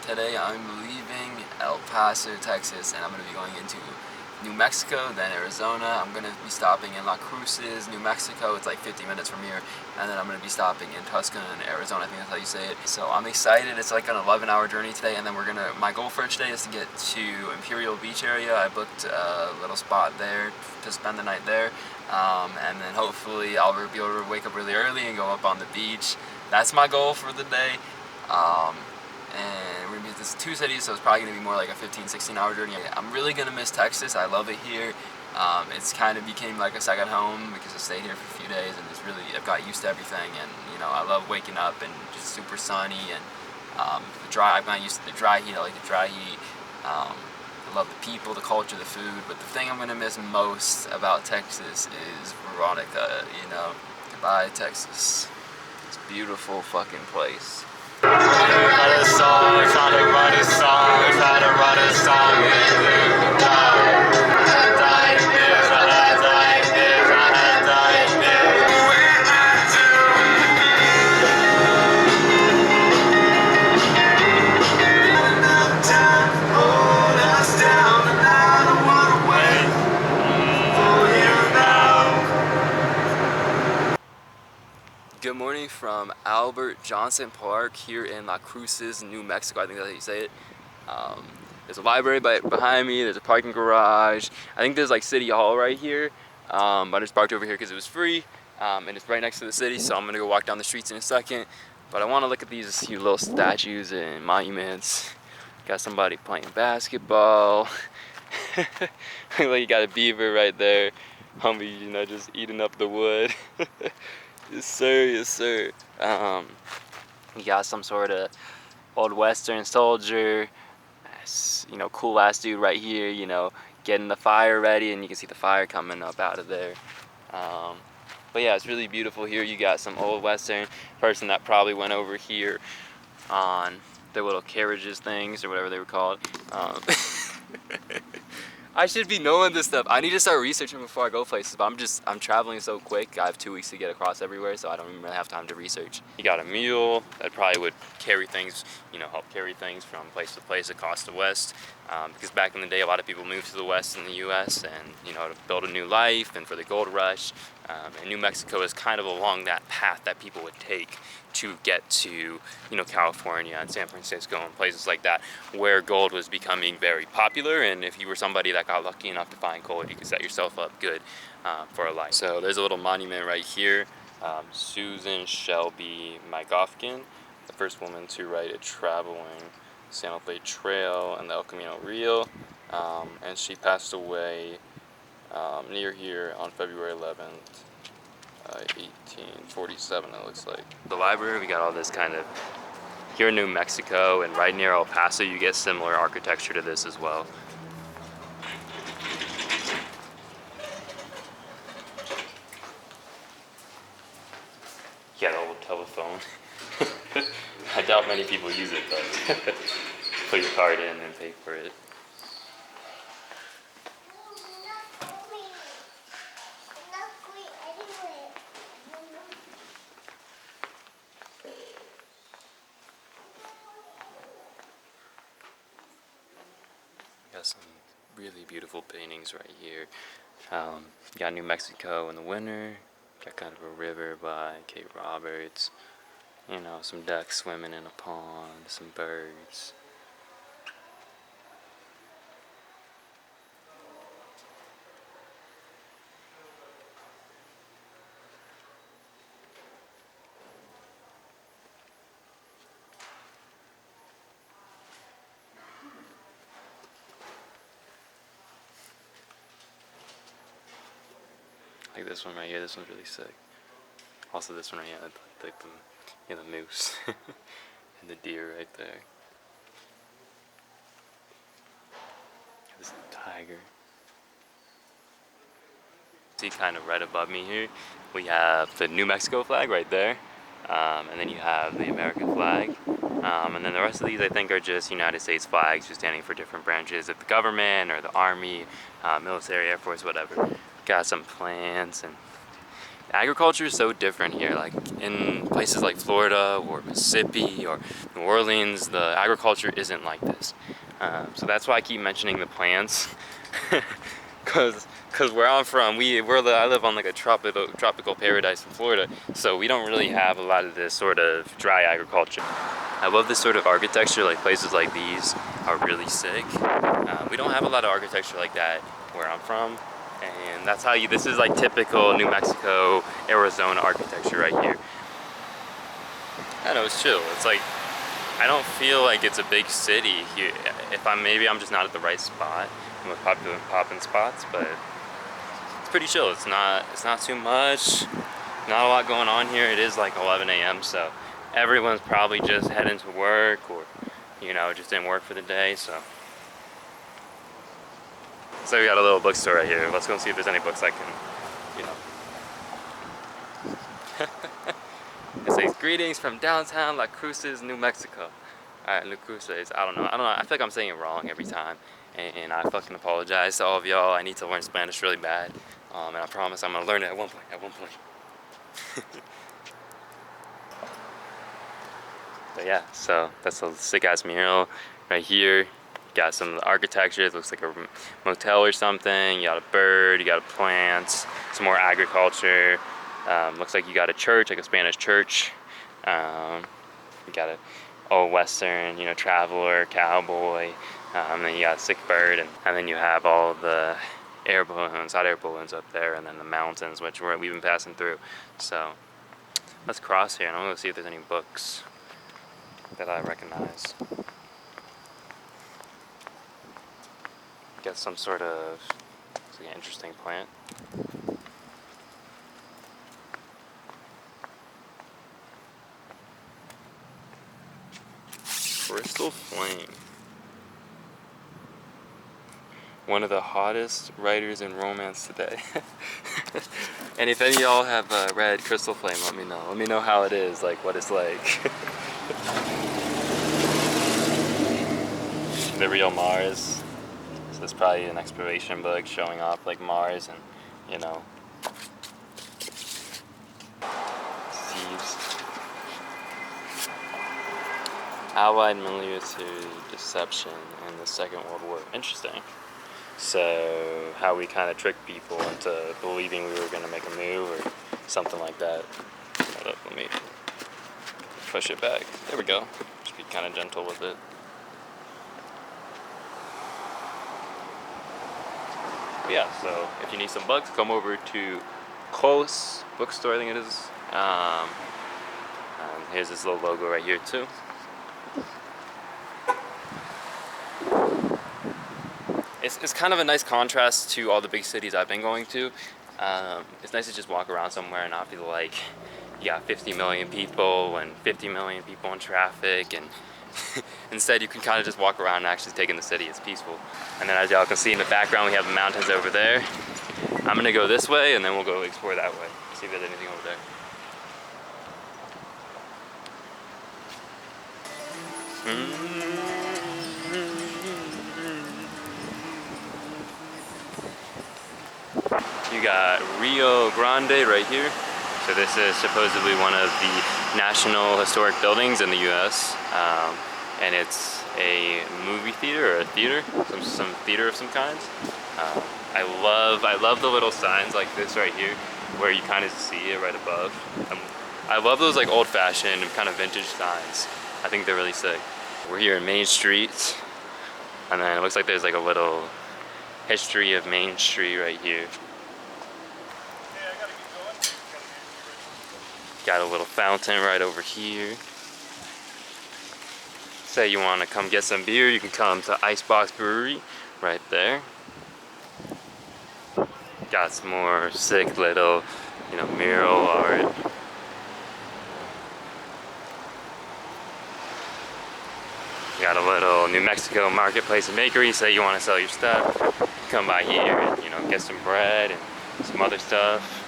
Today I'm leaving El Paso, Texas, and I'm going to be going into New Mexico, then Arizona. I'm going to be stopping in Las Cruces, New Mexico. It's like 50 minutes from here. And then I'm going to be stopping in Tucson, Arizona. I think that's how you say it. So I'm excited. It's like an 11-hour journey today. And then my goal for today is to get to Imperial Beach area. I booked a little spot there to spend the night there. And then hopefully I'll be able to wake up really early and go up on the beach. That's my goal for the day. And we're gonna be this 2 cities, so it's probably gonna be more like a 15-16 hour journey. I'm really gonna miss Texas. I love it here. It's kind of became like a second home because I stayed here for a few days, and I've got used to everything. And I love waking up and just super sunny and I'm not used to the dry heat. I like the dry heat. I love the people, the culture, the food. But the thing I'm gonna miss most about Texas is Veronica. Goodbye, Texas. It's a beautiful fucking place. Write a song, try to write a song, try to write a song and die. Good morning from Albert Johnson Park here in Las Cruces, New Mexico. I think that's how you say it. There's a library behind me. There's a parking garage. I think there's like City Hall right here. But I just parked over here because it was free, and it's right next to the city. So I'm gonna go walk down the streets in a second. But I want to look at these cute little statues and monuments. Got somebody playing basketball. Like you got a beaver right there. Homie, just eating up the wood. Yes sir, yes sir. You got some sort of old western soldier, cool ass dude right here, getting the fire ready, and you can see the fire coming up out of there. But yeah, it's really beautiful here. You got some old western person that probably went over here on their little carriages things or whatever they were called. I should be knowing this stuff. I need to start researching before I go places, but I'm traveling so quick. I have 2 weeks to get across everywhere, so I don't even really have time to research. You got a mule that probably would carry things, help carry things from place to place across the West. Because back in the day, a lot of people moved to the West in the U.S. and, to build a new life and for the gold rush. And New Mexico is kind of along that path that people would take to get to, California and San Francisco and places like that, where gold was becoming very popular. And if you were somebody that got lucky enough to find gold, you could set yourself up good for a life. So there's a little monument right here. Susan Shelby Magofkin, the first woman to write a traveling Santa Fe Trail and the El Camino Real. And she passed away near here on February 11th. 1847 it looks like. The library, we got all this kind of here in New Mexico, and right near El Paso you get similar architecture to this as well. Yeah, the old telephone. I doubt many people use it though. Put your card in and pay for it. Got some really beautiful paintings right here. Got New Mexico in the winter. Got kind of a river by Cape Roberts. Some ducks swimming in a pond, some birds. Like this one right here, this one's really sick. Also this one right here, like the moose and the deer right there. This tiger. See, kind of right above me here, we have the New Mexico flag right there. And then you have the American flag. And then the rest of these I think are just United States flags, just standing for different branches of the government or the army, military, Air Force, whatever. Got some plants and agriculture is so different here. Like in places like Florida or Mississippi or New Orleans, the agriculture isn't like this. So that's why I keep mentioning the plants, because where I'm from, I live on like a tropical paradise in Florida, so we don't really have a lot of this sort of dry agriculture. I love this sort of architecture. Like places like these are really sick. We don't have a lot of architecture like that where I'm from. And that's how this is like typical New Mexico, Arizona architecture right here. I know, it's chill. It's like, I don't feel like it's a big city here. Maybe I'm just not at the right spot. I'm with poppin' spots, but it's pretty chill. It's not too much. Not a lot going on here. It is like 11 a.m. so everyone's probably just heading to work or, you know, just didn't work for the day, so. So we got a little bookstore right here. Let's go and see if there's any books I can, you know. It says, greetings from downtown Las Cruces, New Mexico. Alright, Las Cruces. I don't know. I feel like I'm saying it wrong every time. And I fucking apologize to all of y'all. I need to learn Spanish really bad. And I promise I'm gonna learn it at one point. But yeah, so that's a sick ass mural right here. Got some of the architecture. It looks like a motel or something. You got a bird, you got plants, some more agriculture. Looks like you got a church, like a Spanish church. You got a old Western, you know, traveler, cowboy. And then you got a sick bird, and then you have all the hot air balloons up there, and then the mountains, which we've been passing through. So let's cross here, and I'm gonna see if there's any books that I recognize. Got some sort of, it's like an interesting plant. Crystal Flame. One of the hottest writers in romance today. And if any of y'all have read Crystal Flame, let me know. Let me know how it is, like what it's like. The real Mars. So it's probably an exploration book showing off like Mars and, you know, thieves. Allied military deception in the Second World War. Interesting. So how we kind of tricked people into believing we were going to make a move or something like that. Hold up, let me push it back. There we go. Just be kind of gentle with it. Yeah, so if you need some books, come over to Close Bookstore, I think it is. And here's this little logo right here too. It's kind of a nice contrast to all the big cities I've been going to. It's nice to just walk around somewhere and not feel like you got 50 million people and 50 million people in traffic, and instead you can kind of just walk around and actually take in the city. It's peaceful. And then as y'all can see in the background, we have the mountains over there. I'm gonna go this way and then we'll go explore that way. See if there's anything over there. You got Rio Grande right here. So this is supposedly one of the National Historic Buildings in the US. And it's a movie theater or a theater, some theater of some kind. I love the little signs like this right here, where you kind of see it right above. I love those like old-fashioned kind of vintage signs. I think they're really sick. We're here in Main Street, and then it looks like there's like a little history of Main Street right here. Got a little fountain right over here. Say you want to come get some beer, you can come to Icebox Brewery right there. Got some more sick little, you know, mural art. Got a little New Mexico marketplace and bakery. Say you want to sell your stuff, come by here and, you know, get some bread and some other stuff.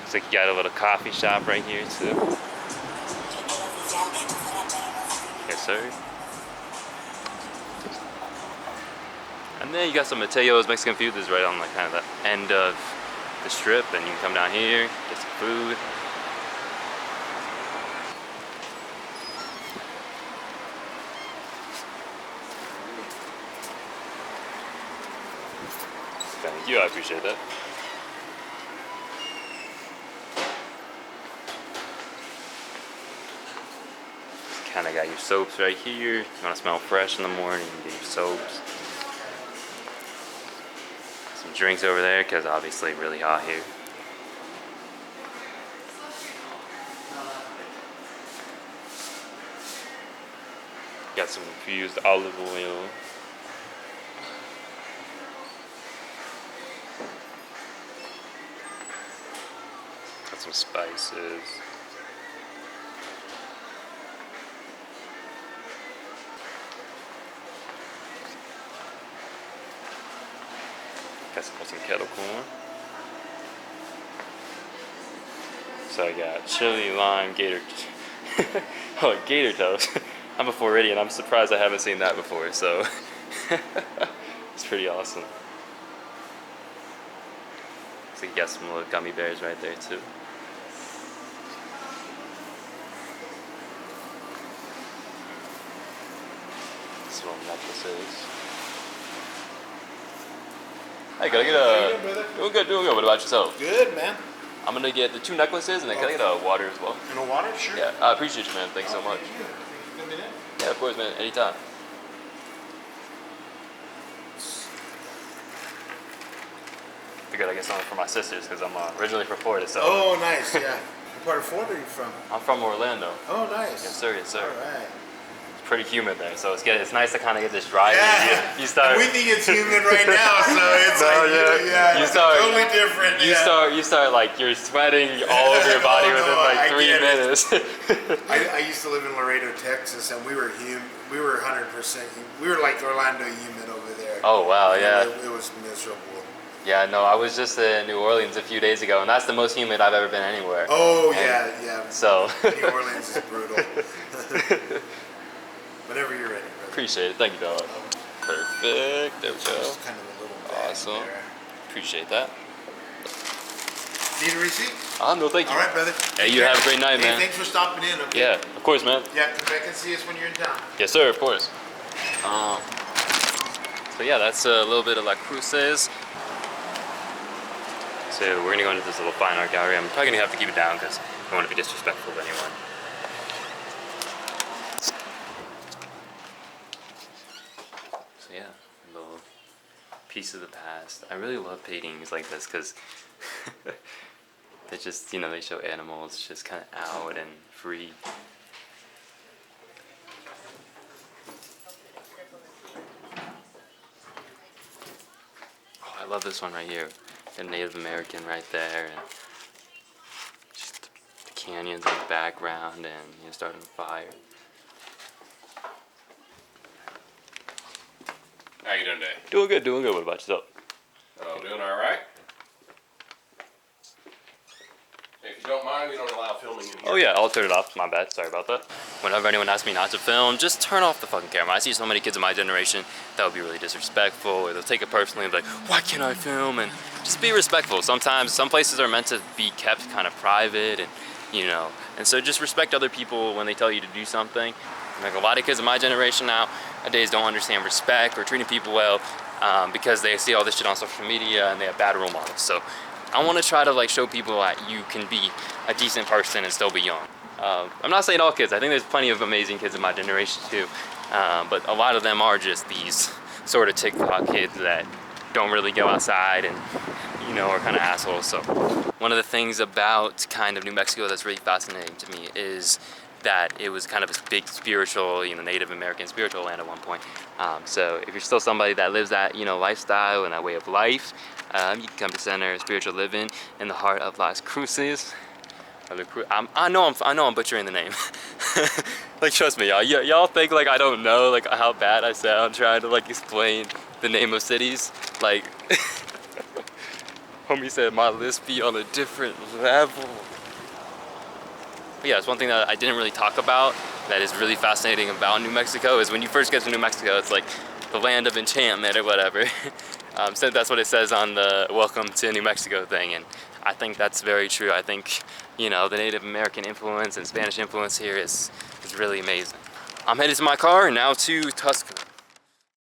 Looks like you got a little coffee shop right here too. Yes, sir. And then you got some Mateo's Mexican food. This is right on like kind of the end of the strip, and you can come down here, get some food. Thank you, I appreciate that. Kind of got your soaps right here. You want to smell fresh in the morning, you get your soaps. Some drinks over there, because obviously really hot here. Got some infused olive oil. Got some spices. Got some kettle corn. So I got chili, lime, gator. Oh, gator toast. I'm a Floridian. I'm surprised I haven't seen that before. So it's pretty awesome. So you got some little gummy bears right there too. Some little necklaces. Hey, can I get a... Doing good, doing good. What about yourself? Good, man. I'm gonna get the 2 necklaces, and then can I get a water as well? And a water? Sure. Yeah, I appreciate you, man. Thanks so much. Come in? Yeah, of course, man. Anytime. Figured I get something for my sisters, because I'm originally from Florida, so... Oh, nice, yeah. What part of Florida are you from? I'm from Orlando. Oh, nice. Yes, sir, yes, sir. All right. Pretty humid there, so it's nice to kind of get this dry. Yeah. You start. We think it's humid right now, so it's you it's start, totally different. You start like you're sweating all over your body within like 3 minutes. I used to live in Laredo, Texas, and we were 100%. We were like Orlando humid over there. Oh wow, yeah. It was miserable. Yeah, no, I was just in New Orleans a few days ago, and that's the most humid I've ever been anywhere. Oh and yeah. So. New Orleans is brutal. Whenever you're ready, brother. Appreciate it. Thank you, dog. Perfect. There we go. Just kind of a little bag Awesome. there. Appreciate that. Need a receipt? No, thank you. All right, brother. Hey, you have a great night, man. Thanks for stopping in. Okay. Yeah, of course, man. Yeah, come back and see us when you're in town. Yes, sir. Of course. So yeah, that's a little bit of Las Cruces. So we're gonna go into this little fine art gallery. I'm probably gonna have to keep it down because I don't want to be disrespectful to anyone. So yeah, a little piece of the past. I really love paintings like this because they just, you know, they show animals just kind of out and free. Oh, I love this one right here. A Native American right there, and just the canyons in the background, and you know, starting a fire. How you doing today? Doing good, doing good. What about yourself? Oh, doing all right. If you don't mind, we don't allow filming in here. Oh yeah, I'll turn it off. My bad. Sorry about that. Whenever anyone asks me not to film, just turn off the fucking camera. I see so many kids in my generation that would be really disrespectful, or they'll take it personally and be like, why can't I film? And just be respectful. Sometimes, some places are meant to be kept kind of private, and you know, and so just respect other people when they tell you to do something. Like a lot of kids in my generation nowadays don't understand respect or treating people well because they see all this shit on social media and they have bad role models. So I want to try to like show people that you can be a decent person and still be young. I'm not saying all kids. I think there's plenty of amazing kids in my generation too, but a lot of them are just these sort of TikTok kids that don't really go outside and, you know, are kind of assholes. So one of the things about kind of New Mexico that's really fascinating to me is that it was kind of a big spiritual, you know, Native American spiritual land at one point. So if you're still somebody that lives that, you know, lifestyle and that way of life, you can come to Center Spiritual Living in the heart of Las Cruces. I know I'm butchering the name. Like, trust me, y'all. Y'all think like I don't know like how bad I sound trying to like explain the name of cities. Like, homie said my list be on a different level. But yeah, it's one thing that I didn't really talk about that is really fascinating about New Mexico is when you first get to New Mexico, it's like the land of enchantment or whatever. So that's what it says on the welcome to New Mexico thing, and I think that's very true. I think, you know, the Native American influence and Spanish influence here is really amazing. I'm headed to my car now to Tuscaloosa.